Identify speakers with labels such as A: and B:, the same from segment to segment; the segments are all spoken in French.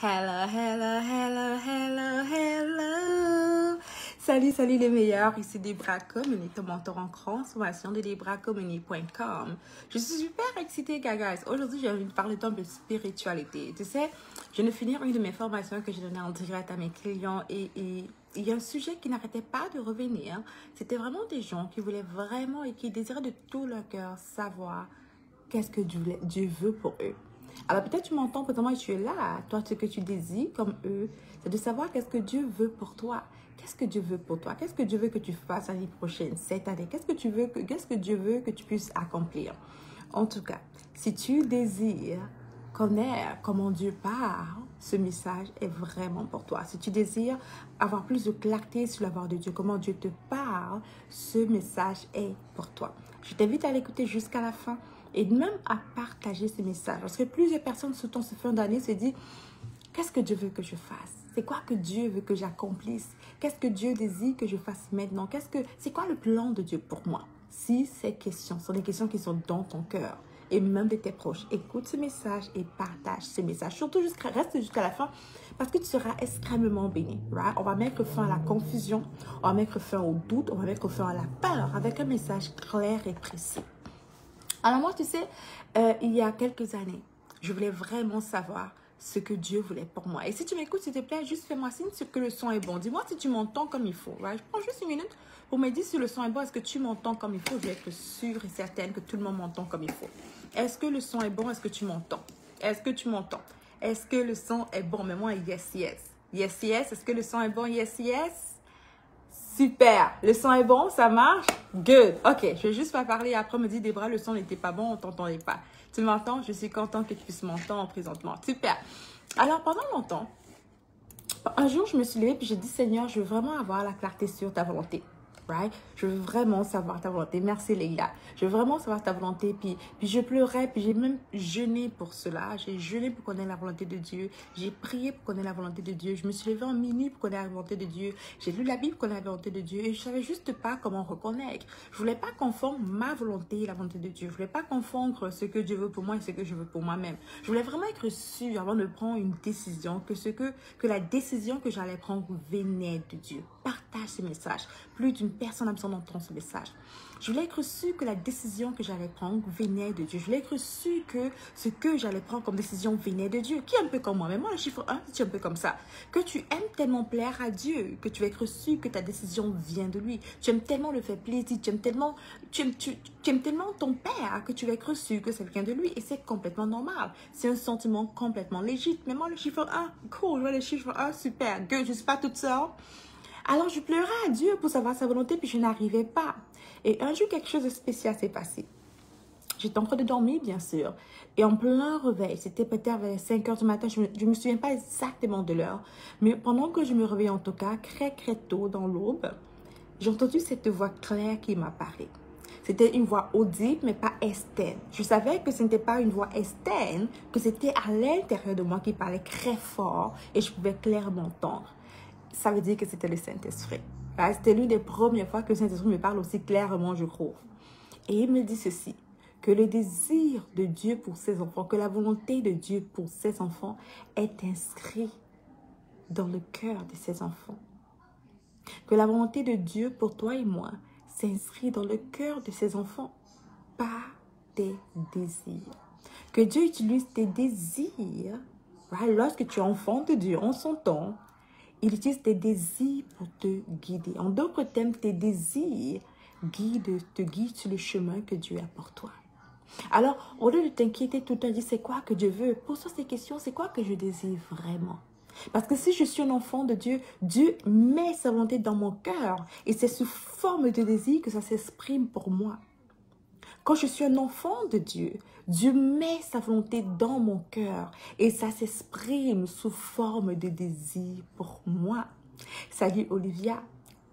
A: Hello, hello, hello, hello, hello. Salut les meilleurs, ici Debra Comini, ton mentor en transformation de debracomini.com. Je suis super excitée, guys. Aujourd'hui, j'ai envie de parler d'un peu de spiritualité. Tu sais, je viens de finir une de mes formations que j'ai donnée en direct à mes clients et il y a un sujet qui n'arrêtait pas de revenir. C'était vraiment des gens qui voulaient vraiment et qui désiraient de tout leur cœur savoir qu'est-ce que Dieu veut pour eux. Alors peut-être tu m'entends, présentement tu es là. Toi, ce que tu désires comme eux, c'est de savoir qu'est-ce que Dieu veut pour toi. Qu'est-ce que Dieu veut pour toi? Qu'est-ce que Dieu veut que tu fasses l'année prochaine, cette année? Qu'est-ce que Dieu veut que tu puisses accomplir? En tout cas, si tu désires connaître comment Dieu parle, ce message est vraiment pour toi. Si tu désires avoir plus de clarté sur la voix de Dieu, comment Dieu te parle, ce message est pour toi. Je t'invite à l'écouter jusqu'à la fin et même à partager ce message. Parce que plusieurs personnes, surtout ce fin d'année, se disent, qu'est-ce que Dieu veut que je fasse? C'est quoi que Dieu veut que j'accomplisse? Qu'est-ce que Dieu désire que je fasse maintenant? C'est quoi le plan de Dieu pour moi? Si ces questions sont des questions qui sont dans ton cœur et même de tes proches, écoute ce message et partage ce message. Surtout, reste jusqu'à la fin parce que tu seras extrêmement béni. Right? On va mettre fin à la confusion, on va mettre fin au doute, on va mettre fin à la peur avec un message clair et précis. Alors moi, tu sais, il y a quelques années, je voulais vraiment savoir ce que Dieu voulait pour moi. Et si tu m'écoutes, s'il te plaît, juste fais-moi signe que le son est bon. Dis-moi si tu m'entends comme il faut. Right? Je prends juste une minute pour me dire si le son est bon. Est-ce que tu m'entends comme il faut? Je vais être sûre et certaine que tout le monde m'entend comme il faut. Est-ce que le son est bon? Est-ce que tu m'entends? Est-ce que tu m'entends? Est-ce que le son est bon? Mais moi, yes, yes. Yes, yes. Est-ce que le son est bon? Yes, yes. Super, le son est bon, ça marche? Good. Ok, je vais juste pas parler. Après, me dit Debra, le son n'était pas bon, on t'entendait pas. Tu m'entends? Je suis contente que tu puisses m'entendre présentement. Super. Alors, pendant longtemps, un jour, je me suis levée et j'ai dit, Seigneur, je veux vraiment avoir la clarté sur ta volonté. Right? Je veux vraiment savoir ta volonté. Merci les gars. Je veux vraiment savoir ta volonté. Puis je pleurais, puis j'ai même jeûné pour cela. J'ai jeûné pour connaître la volonté de Dieu. J'ai prié pour connaître la volonté de Dieu. Je me suis levée en minuit pour connaître la volonté de Dieu. J'ai lu la Bible pour connaître la volonté de Dieu. Et je savais juste pas comment reconnaître. Je voulais pas confondre ma volonté et la volonté de Dieu. Je voulais pas confondre ce que Dieu veut pour moi et ce que je veux pour moi-même. Je voulais vraiment être sûre avant de prendre une décision que la décision que j'allais prendre venait de Dieu. Partage ce message. Plus d'une personne a besoin d'entendre ce message. Je voulais être sûre que la décision que j'allais prendre venait de Dieu. Je voulais être sûre que ce que j'allais prendre comme décision venait de Dieu. Qui est un peu comme moi. Mais moi, le chiffre 1, c'est un peu comme ça. Que tu aimes tellement plaire à Dieu, que tu vas être sûre que ta décision vient de lui. Tu aimes tellement le faire plaisir. Tu aimes tellement ton père que tu vas être sûre que ça vient de lui. Et c'est complètement normal. C'est un sentiment complètement légitime. Mais moi, le chiffre 1, cool. Je vois le chiffre 1, super. Que je ne suis pas toute seule. Alors, je pleurais à Dieu pour savoir sa volonté, puis je n'arrivais pas. Et un jour, quelque chose de spécial s'est passé. J'étais en train de dormir, bien sûr. Et en plein réveil, c'était peut-être vers 5 heures du matin, je ne me souviens pas exactement de l'heure. Mais pendant que je me réveillais, en tout cas, très tôt dans l'aube, j'ai entendu cette voix claire qui m'apparaît. C'était une voix audible, mais pas externe. Je savais que ce n'était pas une voix externe, que c'était à l'intérieur de moi qui parlait très fort et je pouvais clairement entendre. Ça veut dire que c'était le Saint-Esprit. C'était l'une des premières fois que le Saint-Esprit me parle aussi clairement, je trouve. Et il me dit ceci, que le désir de Dieu pour ses enfants, que la volonté de Dieu pour ses enfants est inscrit dans le cœur de ses enfants. Que la volonté de Dieu pour toi et moi s'inscrit dans le cœur de ses enfants, pas tes désirs. Que Dieu utilise tes désirs, lorsque tu es enfant de Dieu, en son temps, il utilise tes désirs pour te guider. En d'autres termes, tes désirs te guident sur le chemin que Dieu a pour toi. Alors, au lieu de t'inquiéter tout le temps, dis c'est quoi que Dieu veut? Pose-toi ces questions, c'est quoi que je désire vraiment? Parce que si je suis un enfant de Dieu, Dieu met sa volonté dans mon cœur. Et c'est sous forme de désir que ça s'exprime pour moi. Quand je suis un enfant de Dieu, Dieu met sa volonté dans mon cœur et ça s'exprime sous forme de désir pour moi. Salut Olivia,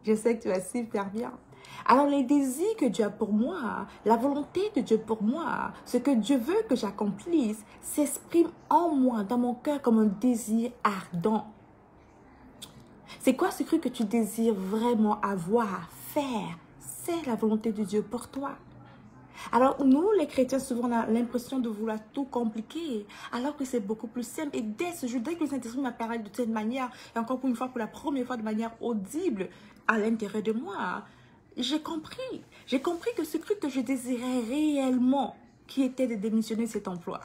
A: je sais que tu vas super bien. Alors les désirs que Dieu a pour moi, la volonté de Dieu pour moi, ce que Dieu veut que j'accomplisse, s'exprime en moi, dans mon cœur comme un désir ardent. C'est quoi ce truc que tu désires vraiment avoir, faire? C'est la volonté de Dieu pour toi. Alors, nous, les chrétiens, souvent, on a l'impression de vouloir tout compliquer, alors que c'est beaucoup plus simple. Et dès ce jour, dès que le Saint-Esprit m'a parlé de cette manière, et encore pour une fois, pour la première fois, de manière audible, à l'intérieur de moi, j'ai compris. J'ai compris que ce que je désirais réellement, qui était de démissionner de cet emploi,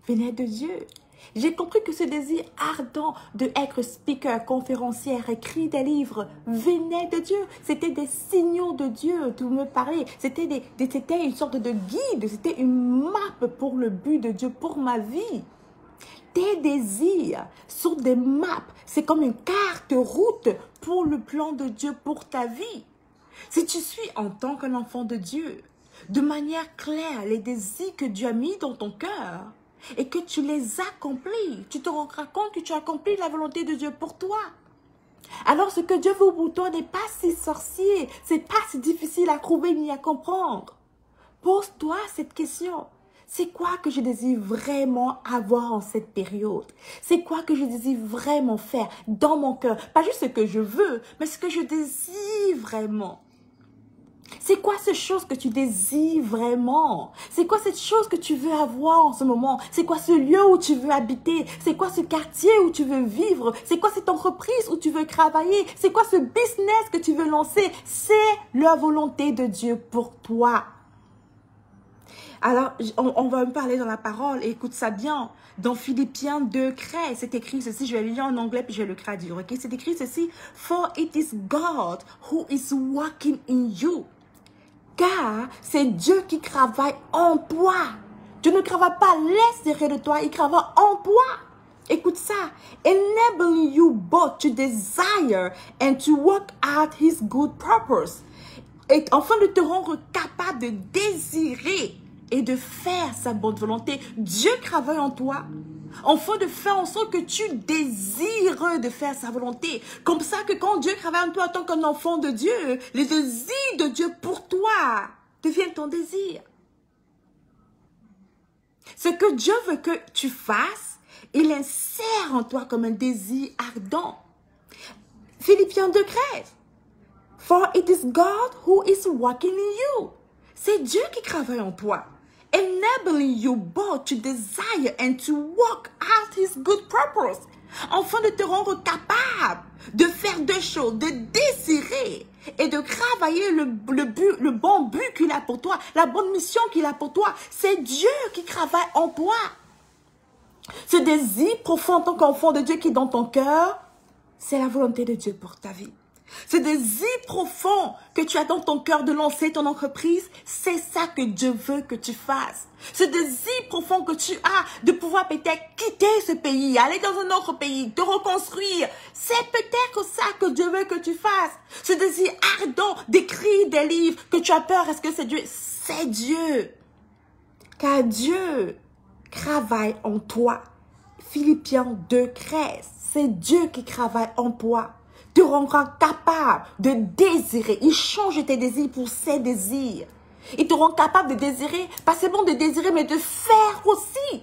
A: venait de Dieu. J'ai compris que ce désir ardent de être speaker, conférencière, écrire des livres, venait de Dieu. C'était des signaux de Dieu qui me parlaient. C'était une sorte de guide, c'était une map pour le but de Dieu, pour ma vie. Tes désirs sont des maps. C'est comme une carte route pour le plan de Dieu pour ta vie. Si tu suis en tant qu'un enfant de Dieu, de manière claire, les désirs que Dieu a mis dans ton cœur, et que tu les accomplis, tu te rendras compte que tu accomplis la volonté de Dieu pour toi. Alors ce que Dieu veut pour toi n'est pas si sorcier, c'est pas si difficile à trouver ni à comprendre. Pose-toi cette question. C'est quoi que je désire vraiment avoir en cette période? C'est quoi que je désire vraiment faire dans mon cœur? Pas juste ce que je veux, mais ce que je désire vraiment. C'est quoi cette chose que tu désires vraiment? C'est quoi cette chose que tu veux avoir en ce moment? C'est quoi ce lieu où tu veux habiter? C'est quoi ce quartier où tu veux vivre? C'est quoi cette entreprise où tu veux travailler? C'est quoi ce business que tu veux lancer? C'est la volonté de Dieu pour toi. Alors, on va me parler dans la parole et écoute ça bien. Dans Philippiens 2:13, c'est écrit ceci, je vais le lire en anglais puis je vais le traduire, ok? C'est écrit ceci, « For it is God who is working in you. » Car c'est Dieu qui travaille en toi. Dieu ne travaille pas à l'extérieur de toi, il travaille en toi. Écoute ça. Enabling you both to desire and to work out his good purpose. Et afin de te rendre capable de désirer et de faire sa bonne volonté. Dieu travaille en toi. Afin de faire en sorte que tu désires de faire sa volonté. Comme ça que quand Dieu travaille en toi en tant qu'un enfant de Dieu, les désirs de Dieu pour toi deviennent ton désir. Ce que Dieu veut que tu fasses, il insère en toi comme un désir ardent. Philippiens 2:13. For it is God who is working in you. C'est Dieu qui travaille en toi. Enabling you both to desire and to work out his good purpose. Afin de te rendre capable de faire deux choses, de désirer et de travailler le bon but qu'il a pour toi, la bonne mission qu'il a pour toi. C'est Dieu qui travaille en toi. Ce désir profond en tant qu'enfant de Dieu qui est dans ton cœur, c'est la volonté de Dieu pour ta vie. Ce désir profond que tu as dans ton cœur de lancer ton entreprise, c'est ça que Dieu veut que tu fasses. Ce désir profond que tu as de pouvoir peut-être quitter ce pays, aller dans un autre pays, te reconstruire, c'est peut-être ça que Dieu veut que tu fasses. Ce désir ardent d'écrire des livres, que tu as peur, est-ce que c'est Dieu? C'est Dieu. Car Dieu travaille en toi. Philippiens 2:13, c'est Dieu qui travaille en toi. Te rendra capable de désirer. Il change tes désirs pour ses désirs. Il te rend capable de désirer, pas seulement de désirer, mais de faire aussi.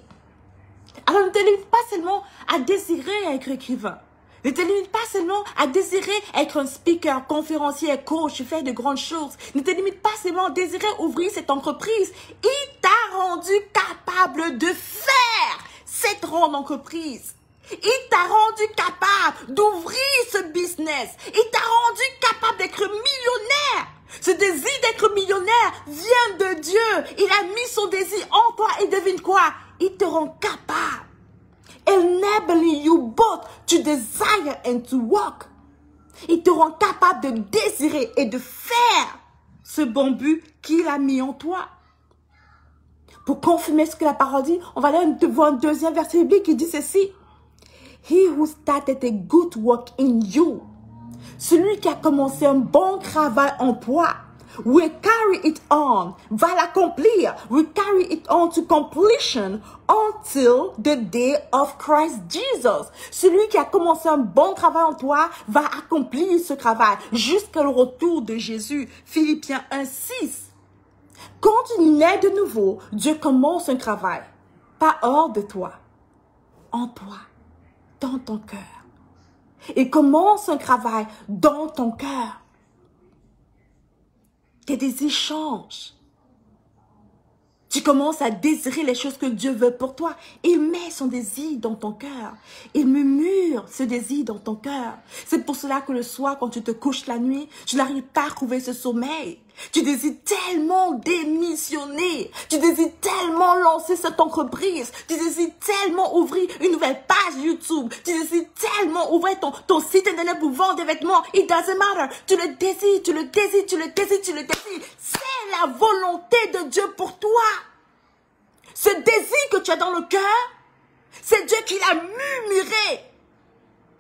A: Alors ne te limite pas seulement à désirer être écrivain. Ne te limite pas seulement à désirer être un speaker, conférencier, coach, faire de grandes choses. Ne te limite pas seulement à désirer ouvrir cette entreprise. Il t'a rendu capable de faire cette grande entreprise. Il t'a rendu capable d'ouvrir ce business. Il t'a rendu capable d'être millionnaire. Ce désir d'être millionnaire vient de Dieu. Il a mis son désir en toi et devine quoi? Il te rend capable. Enabling you both to desire and to work. Il te rend capable de désirer et de faire ce bon but qu'il a mis en toi. Pour confirmer ce que la parole dit, on va aller voir un deuxième verset biblique qui dit ceci. He who started a good work in you. Celui qui a commencé un bon travail en toi, will carry it on, va l'accomplir, will carry it on to completion until the day of Christ Jesus. Celui qui a commencé un bon travail en toi va accomplir ce travail jusqu'au retour de Jésus. Philippiens 1:6. Quand tu nais de nouveau, Dieu commence un travail, pas hors de toi, en toi. Dans ton cœur. Et commence un travail dans ton cœur. Tes désirs changent. Tu commences à désirer les choses que Dieu veut pour toi. Il met son désir dans ton cœur. Il murmure ce désir dans ton cœur. C'est pour cela que le soir, quand tu te couches la nuit, tu n'arrives pas à trouver ce sommeil. Tu désires tellement démissionner. Tu désires tellement lancer cette entreprise. Tu désires tellement ouvrir une nouvelle page YouTube. Tu désires tellement ouvrir ton site internet pour vendre des vêtements. It doesn't matter. Tu le désires, tu le désires, tu le désires, tu le désires. C'est la volonté de Dieu pour toi. Ce désir que tu as dans le cœur, c'est Dieu qui l'a murmuré.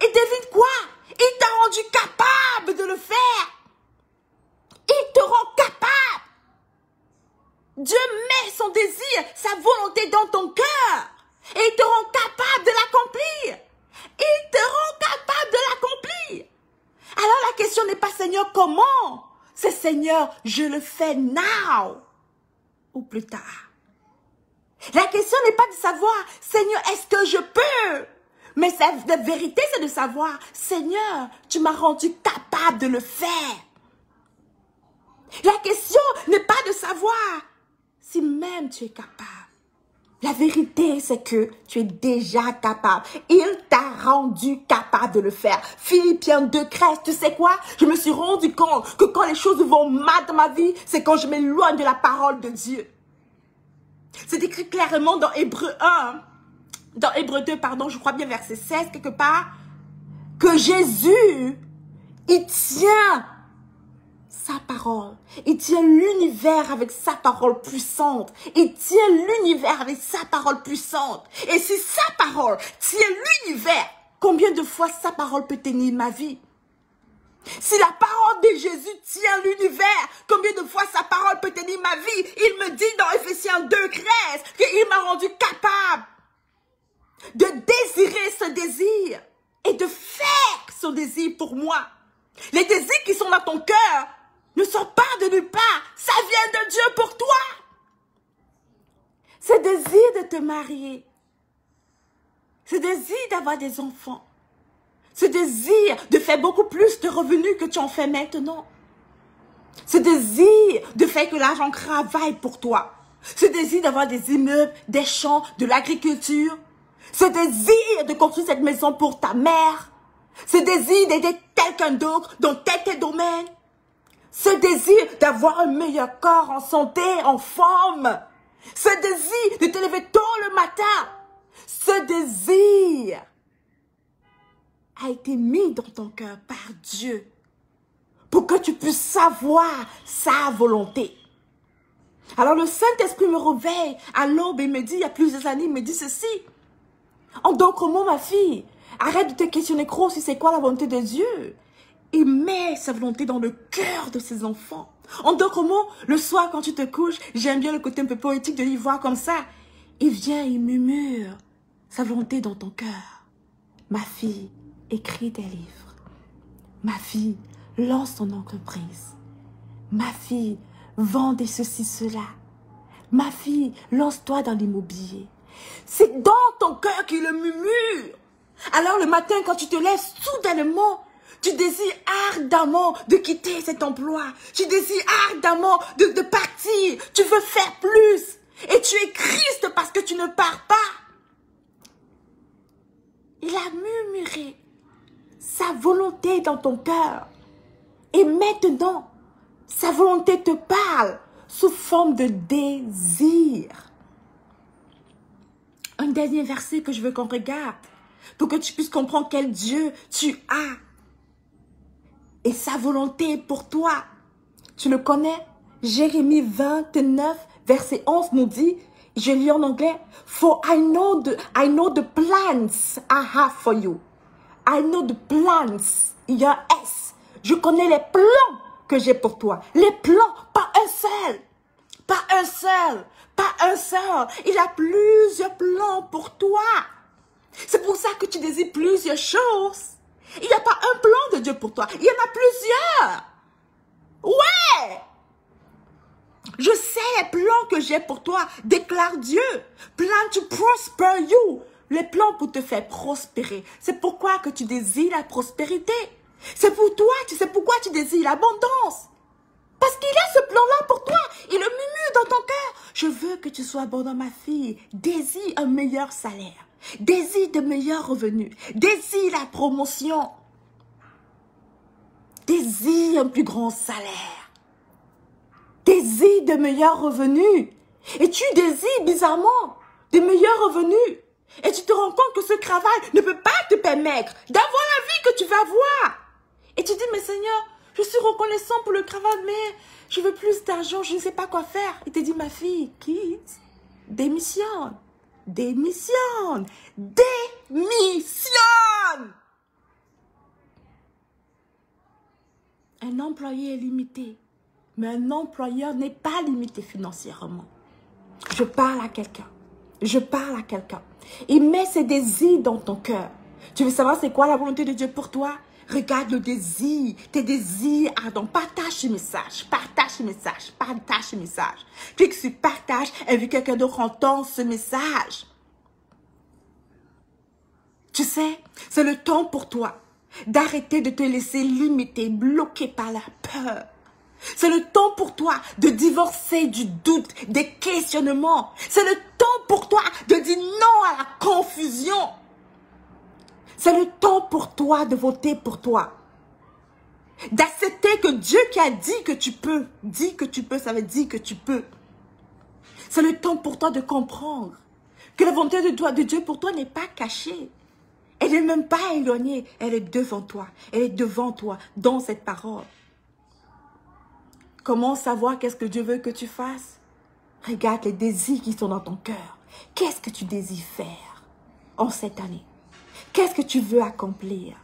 A: Et devine quoi? Il t'a rendu capable de le faire. Il te rend capable. Dieu met son désir, sa volonté dans ton cœur. Et il te rend capable de l'accomplir. Il te rend capable de l'accomplir. Alors la question n'est pas Seigneur, comment? C'est Seigneur, je le fais now. Ou plus tard. La question n'est pas de savoir, Seigneur, est-ce que je peux? Mais la vérité, c'est de savoir, Seigneur, tu m'as rendu capable de le faire. La question n'est pas de savoir si même tu es capable. La vérité, c'est que tu es déjà capable. Il t'a rendu capable de le faire. Philippiens 2:13, tu sais quoi? Je me suis rendu compte que quand les choses vont mal dans ma vie, c'est quand je m'éloigne de la parole de Dieu. C'est écrit clairement dans Hébreu 1, dans Hébreu 2, pardon, je crois bien verset 16 quelque part, que Jésus, il tient sa parole. Il tient l'univers avec sa parole puissante. Il tient l'univers avec sa parole puissante. Et si sa parole tient l'univers, combien de fois sa parole peut tenir ma vie? Si la parole de Jésus tient l'univers, combien de fois sa parole peut tenir ma vie? Il me dit dans Ephésiens 2:13 qu'il m'a rendu capable de désirer ce désir et de faire son désir pour moi. Les désirs qui sont dans ton cœur ne sortent pas de nulle part. Ça vient de Dieu pour toi. Ce désir de te marier, ce désir d'avoir des enfants, ce désir de faire beaucoup plus de revenus que tu en fais maintenant. Ce désir de faire que l'argent travaille pour toi. Ce désir d'avoir des immeubles, des champs, de l'agriculture. Ce désir de construire cette maison pour ta mère. Ce désir d'aider quelqu'un d'autre dans tel domaine. Ce désir d'avoir un meilleur corps en santé, en forme. Ce désir de te lever tôt le matin. Ce désir a été mis dans ton cœur par Dieu pour que tu puisses savoir sa volonté. Alors le Saint-Esprit me réveille à l'aube et me dit, il y a plusieurs années, il me dit ceci. En d'autres mots, ma fille, arrête de te questionner trop si c'est quoi la volonté de Dieu. Il met sa volonté dans le cœur de ses enfants. En d'autres mots, le soir quand tu te couches, j'aime bien le côté un peu poétique de l'y voir comme ça. Il vient, il murmure sa volonté dans ton cœur. Ma fille, écris des livres. Ma fille, lance ton entreprise. Ma fille, vends des ceci, cela. Ma fille, lance-toi dans l'immobilier. C'est dans ton cœur qu'il le murmure. Alors le matin, quand tu te lèves soudainement, tu désires ardemment de quitter cet emploi. Tu désires ardemment de partir. Tu veux faire plus. Et tu es triste parce que tu ne pars pas. Il a murmuré sa volonté dans ton cœur. Et maintenant, sa volonté te parle sous forme de désir. Un dernier verset que je veux qu'on regarde pour que tu puisses comprendre quel Dieu tu as. Et sa volonté pour toi. Tu le connais? Jérémie 29, verset 11 nous dit, je lis en anglais, For I know the plans I have for you. I know the plans. Il y a un S. Je connais les plans que j'ai pour toi. Les plans, pas un seul. Pas un seul. Pas un seul. Il a plusieurs plans pour toi. C'est pour ça que tu désires plusieurs choses. Il n'y a pas un plan de Dieu pour toi. Il y en a plusieurs. Ouais. Je sais les plans que j'ai pour toi, déclare Dieu. Plan to prosper you. Les plans pour te faire prospérer. C'est pourquoi que tu désires la prospérité. C'est pour toi, tu sais pourquoi tu désires l'abondance. Parce qu'il a ce plan-là pour toi. Il le murmure dans ton cœur. Je veux que tu sois abondant, ma fille. Désire un meilleur salaire. Désire de meilleurs revenus. Désire la promotion. Désire un plus grand salaire. Désire de meilleurs revenus. Et tu désires bizarrement de meilleurs revenus. Et tu te rends compte que ce travail ne peut pas te permettre d'avoir la vie que tu vas avoir. Et tu dis, mais Seigneur, je suis reconnaissant pour le travail, mais je veux plus d'argent, je ne sais pas quoi faire. Il te dit, ma fille, quitte, démissionne, démissionne, démissionne. Un employé est limité, mais un employeur n'est pas limité financièrement. Je parle à quelqu'un. Je parle à quelqu'un. Il met ses désirs dans ton cœur. Tu veux savoir c'est quoi la volonté de Dieu pour toi? Regarde le désir, tes désirs ardents. Partage ce message, partage ce message, partage ce message. Clique sur partage et vu quelqu'un d'autre entend ce message. Tu sais, c'est le temps pour toi d'arrêter de te laisser limiter, bloquer par la peur. C'est le temps pour toi de divorcer du doute, des questionnements. C'est le temps pour toi de dire non à la confusion. C'est le temps pour toi de voter pour toi. D'accepter que Dieu qui a dit que tu peux, dit que tu peux, ça veut dire que tu peux. C'est le temps pour toi de comprendre que la volonté de Dieu pour toi n'est pas cachée. Elle n'est même pas éloignée, elle est devant toi. Elle est devant toi dans cette parole. Comment savoir qu'est-ce que Dieu veut que tu fasses? Regarde les désirs qui sont dans ton cœur. Qu'est-ce que tu désires faire en cette année? Qu'est-ce que tu veux accomplir?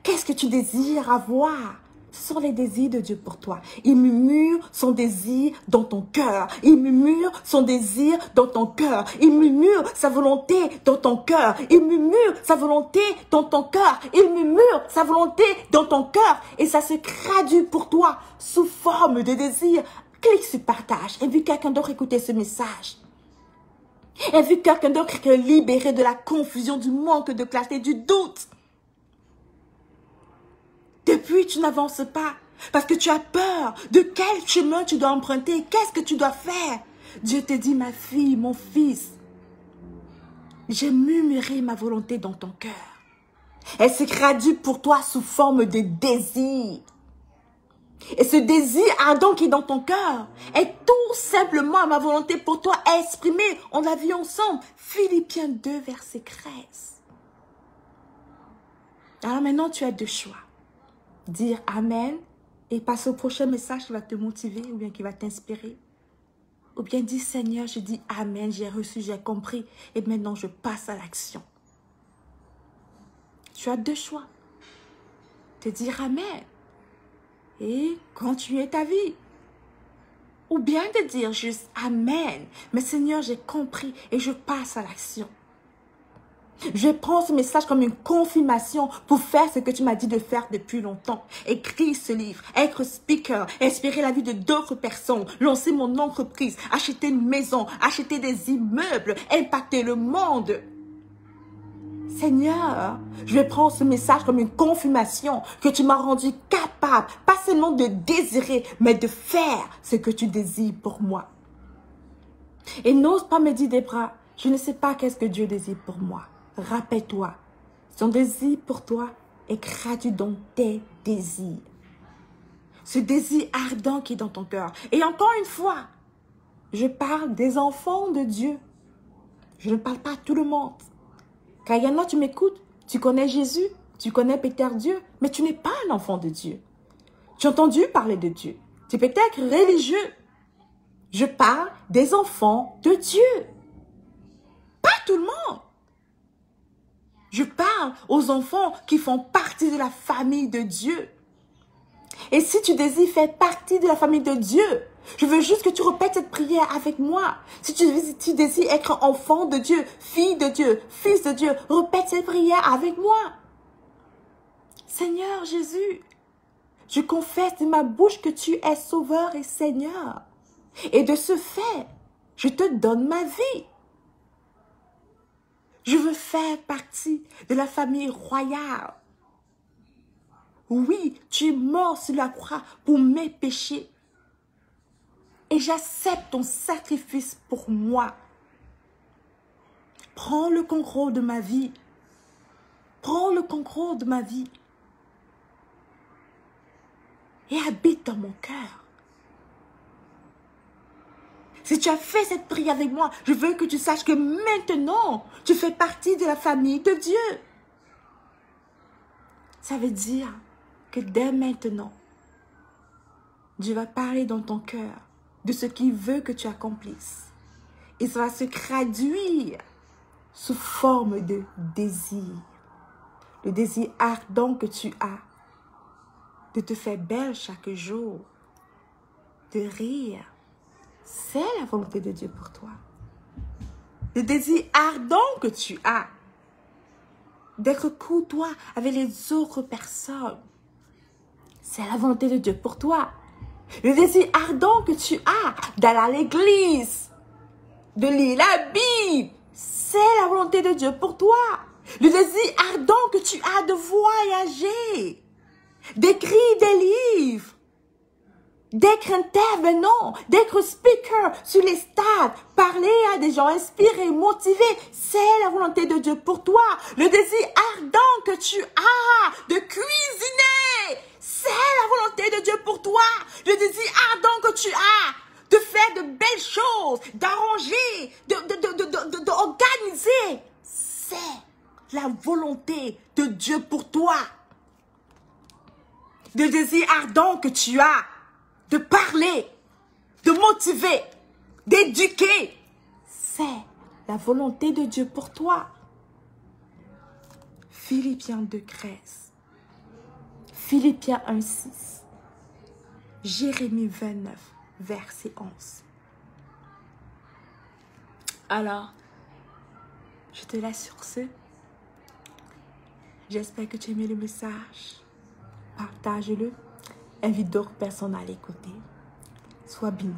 A: Qu'est-ce que tu désires avoir? Ce sont les désirs de Dieu pour toi. Il murmure son désir dans ton cœur. Il murmure son désir dans ton cœur. Il murmure sa volonté dans ton cœur. Il murmure sa volonté dans ton cœur. Il murmure sa volonté dans ton cœur. Et ça se traduit pour toi sous forme de désir. Clique sur partage. Et vu quelqu'un d'autre écouter ce message. Et vu quelqu'un d'autre être libéré de la confusion, du manque de clarté, du doute. Depuis, tu n'avances pas parce que tu as peur de quel chemin tu dois emprunter. Qu'est-ce que tu dois faire? Dieu te dit, ma fille, mon fils, j'ai murmuré ma volonté dans ton cœur. Elle se traduit pour toi sous forme de désir. Et ce désir ardent qui est dans ton cœur est tout simplement ma volonté pour toi exprimée. On l'a vu ensemble. Philippiens 2, verset 13. Alors maintenant, tu as deux choix. Dire Amen et passer au prochain message qui va te motiver ou bien qui va t'inspirer. Ou bien dire Seigneur, je dis Amen, j'ai reçu, j'ai compris et maintenant je passe à l'action. Tu as deux choix. Te dire Amen et continuer ta vie. Ou bien te dire juste Amen, mais Seigneur, j'ai compris et je passe à l'action. Je prends ce message comme une confirmation pour faire ce que tu m'as dit de faire depuis longtemps. Écrire ce livre, être speaker, inspirer la vie de d'autres personnes, lancer mon entreprise, acheter une maison, acheter des immeubles, impacter le monde. Seigneur, je vais prendre ce message comme une confirmation que tu m'as rendu capable, pas seulement de désirer, mais de faire ce que tu désires pour moi. Et n'ose pas me dire, Debra, je ne sais pas qu'est-ce que Dieu désire pour moi. Rappelle-toi, son désir pour toi est traduit dans tes désirs. Ce désir ardent qui est dans ton cœur. Et encore une fois, je parle des enfants de Dieu. Je ne parle pas à tout le monde. Car il y en a, tu m'écoutes, tu connais Jésus, tu connais peut-être Dieu, mais tu n'es pas un enfant de Dieu. Tu as entendu parler de Dieu. Tu peux être religieux. Je parle des enfants de Dieu. Pas tout le monde. Je parle aux enfants qui font partie de la famille de Dieu. Et si tu désires faire partie de la famille de Dieu, je veux juste que tu répètes cette prière avec moi. Si tu désires être enfant de Dieu, fille de Dieu, fils de Dieu, répète cette prière avec moi. Seigneur Jésus, je confesse de ma bouche que tu es sauveur et Seigneur. Et de ce fait, je te donne ma vie. Je veux faire partie de la famille royale. Oui, tu es mort sur la croix pour mes péchés. Et j'accepte ton sacrifice pour moi. Prends le contrôle de ma vie. Prends le contrôle de ma vie. Et habite dans mon cœur. Si tu as fait cette prière avec moi, je veux que tu saches que maintenant, tu fais partie de la famille de Dieu. Ça veut dire que dès maintenant, Dieu va parler dans ton cœur de ce qu'il veut que tu accomplisses. Et ça va se traduire sous forme de désir. Le désir ardent que tu as de te faire belle chaque jour, de rire. C'est la volonté de Dieu pour toi. Le désir ardent que tu as d'être courtois avec les autres personnes. C'est la volonté de Dieu pour toi. Le désir ardent que tu as d'aller à l'église, de lire la Bible, c'est la volonté de Dieu pour toi. Le désir ardent que tu as de voyager, d'écrire des livres, d'être intervenant, d'être speaker sur les stades, parler à des gens inspirés, motivés, c'est la volonté de Dieu pour toi. Le désir ardent que tu as de cuisiner, c'est la volonté de Dieu pour toi. Le désir ardent que tu as de faire de belles choses, d'arranger, d'organiser, c'est la volonté de Dieu pour toi. Le désir ardent que tu as de parler, de motiver, d'éduquer, c'est la volonté de Dieu pour toi. Philippiens 2:13, Philippiens 1:6, Jérémie 29, verset 11. Alors, je te laisse sur ce. J'espère que tu as aimé le message. Partage-le. Invite d'autres personnes à l'écouter. Sois béni.